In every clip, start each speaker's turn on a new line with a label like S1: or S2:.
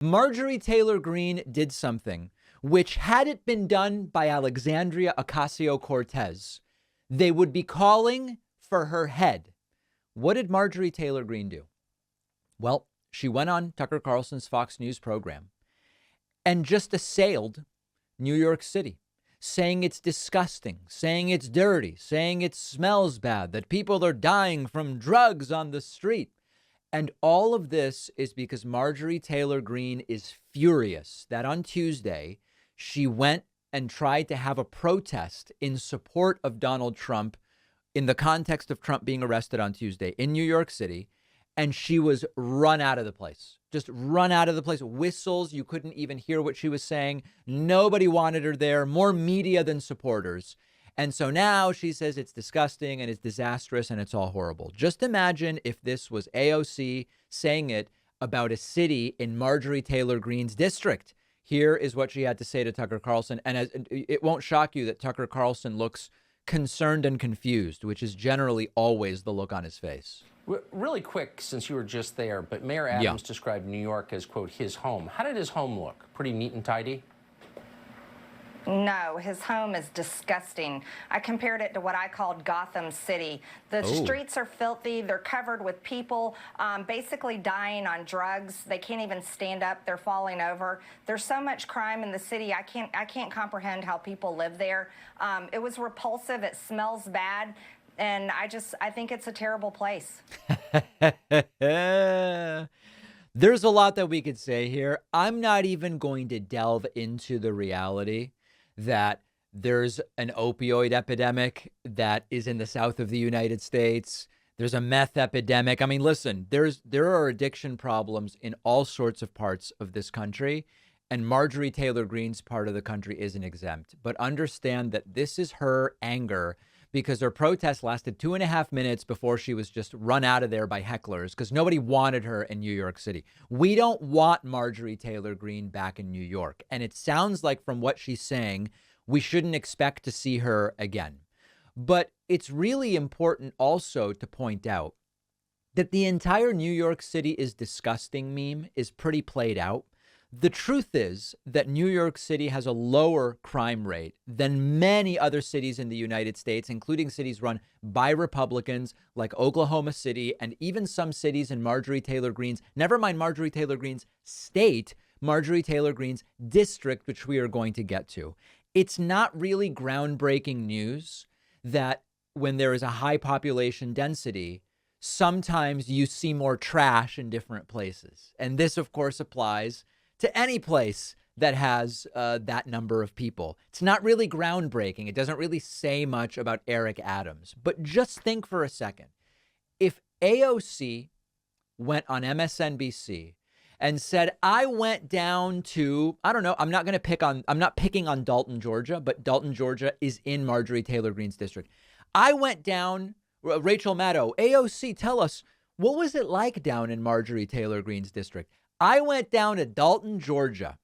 S1: Marjorie Taylor Greene did something which, had it been done by Alexandria Ocasio-Cortez, they would be calling for her head. What did Marjorie Taylor Greene do? Well, she went on Tucker Carlson's Fox News program and just assailed New York City, saying it's disgusting, saying it's dirty, saying it smells bad, that people are dying from drugs on the street. And all of this is because Marjorie Taylor Greene is furious that on Tuesday, she went and tried to have a protest in support of Donald Trump in the context of Trump being arrested on Tuesday in New York City. And she was run out of the place, just run out of the place. Whistles. You couldn't even hear what she was saying. Nobody wanted her there, more media than supporters. And so now she says it's disgusting and it's disastrous and it's all horrible. Just imagine if this was AOC saying it about a city in Marjorie Taylor Greene's district. Here is what she had to say to Tucker Carlson. And it won't shock you that Tucker Carlson looks concerned and confused, which is generally always the look on his face.
S2: Really quick, since you were just there, but Mayor Adams described New York as, quote, his home. How did his home look? Pretty neat and tidy?
S3: No, his home is disgusting. I compared it to what I called Gotham City. The streets are filthy. They're covered with people basically dying on drugs. They can't even stand up. They're falling over. There's so much crime in the city. I can't comprehend how people live there. It was repulsive. It smells bad. And I think it's a terrible place.
S1: There's a lot that we could say here. I'm not even going to delve into the reality that there's an opioid epidemic that is in the south of the United States. There's a meth epidemic. I mean, listen, there are addiction problems in all sorts of parts of this country, and Marjorie Taylor Greene's part of the country isn't exempt. But understand that this is her anger because her protest lasted 2.5 minutes before she was just run out of there by hecklers because nobody wanted her in New York City. We don't want Marjorie Taylor Greene back in New York. And it sounds like from what she's saying, we shouldn't expect to see her again. But it's really important also to point out that the entire New York City is disgusting meme is pretty played out. The truth is that New York City has a lower crime rate than many other cities in the United States, including cities run by Republicans like Oklahoma City and even some cities in Marjorie Taylor Greene's, never mind Marjorie Taylor Greene's state, Marjorie Taylor Greene's district, which we are going to get to. It's not really groundbreaking news that when there is a high population density, sometimes you see more trash in different places. And this, of course, applies to any place that has that number of people. It's not really groundbreaking. It doesn't really say much about Eric Adams. But just think for a second. If AOC went on MSNBC and said, I went down to, I don't know, I'm not picking on Dalton, Georgia, but Dalton, Georgia is in Marjorie Taylor Greene's district. I went down, Rachel Maddow, AOC, tell us, what was it like down in Marjorie Taylor Greene's district? I went down to Dalton, Georgia,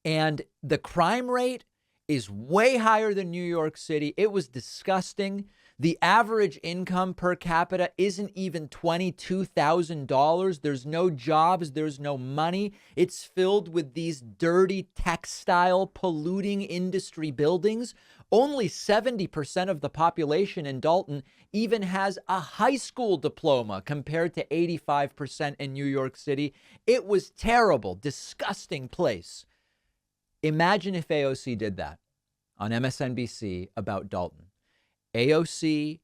S1: and the crime rate is way higher than New York City. It was disgusting. The average income per capita isn't even $22,000. There's no jobs. There's no money. It's filled with these dirty textile polluting industry buildings. Only 70% of the population in Dalton even has a high school diploma compared to 85% in New York City. It was terrible, disgusting place. Imagine if AOC did that on MSNBC about Dalton. AOC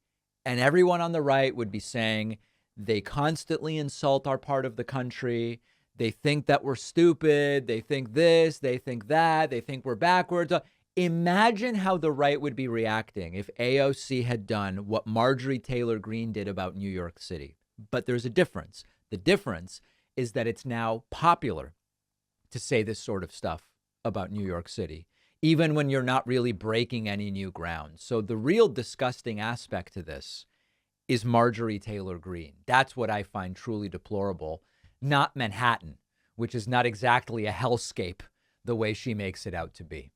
S1: and everyone on the right would be saying they constantly insult our part of the country. They think that we're stupid. They think this, they think that, they think we're backwards. Imagine how the right would be reacting if AOC had done what Marjorie Taylor Greene did about New York City. But there's a difference. The difference is that it's now popular to say this sort of stuff about New York City, even when you're not really breaking any new ground. So the real disgusting aspect to this is Marjorie Taylor Greene. That's what I find truly deplorable, not Manhattan, which is not exactly a hellscape the way she makes it out to be.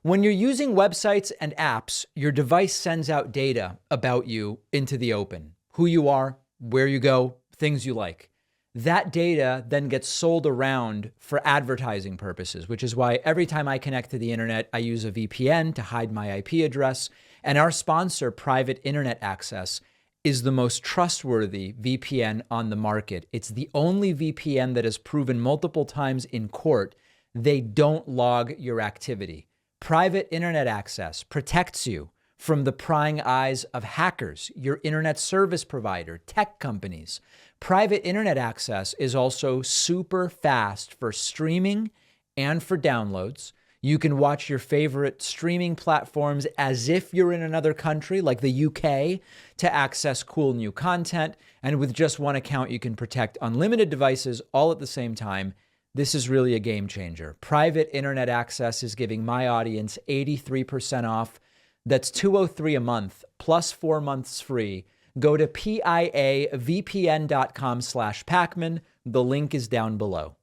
S1: When you're using websites and apps, your device sends out data about you into the open, who you are, where you go, things you like. that data then gets sold around for advertising purposes, which is why every time I connect to the internet, I use a VPN to hide my IP address. And our sponsor, Private Internet Access, is the most trustworthy VPN on the market. It's the only VPN that has proven multiple times in court they don't log your activity. Private Internet Access protects you from the prying eyes of hackers, your internet service provider, tech companies. Private Internet Access is also super fast for streaming and for downloads. You can watch your favorite streaming platforms as if you're in another country, like the UK, to access cool new content. And with just one account, you can protect unlimited devices all at the same time. This is really a game changer. Private Internet Access is giving my audience 83% off. That's $203 a month plus 4 months free. Go to piavpn.com/Pacman. The link is down below.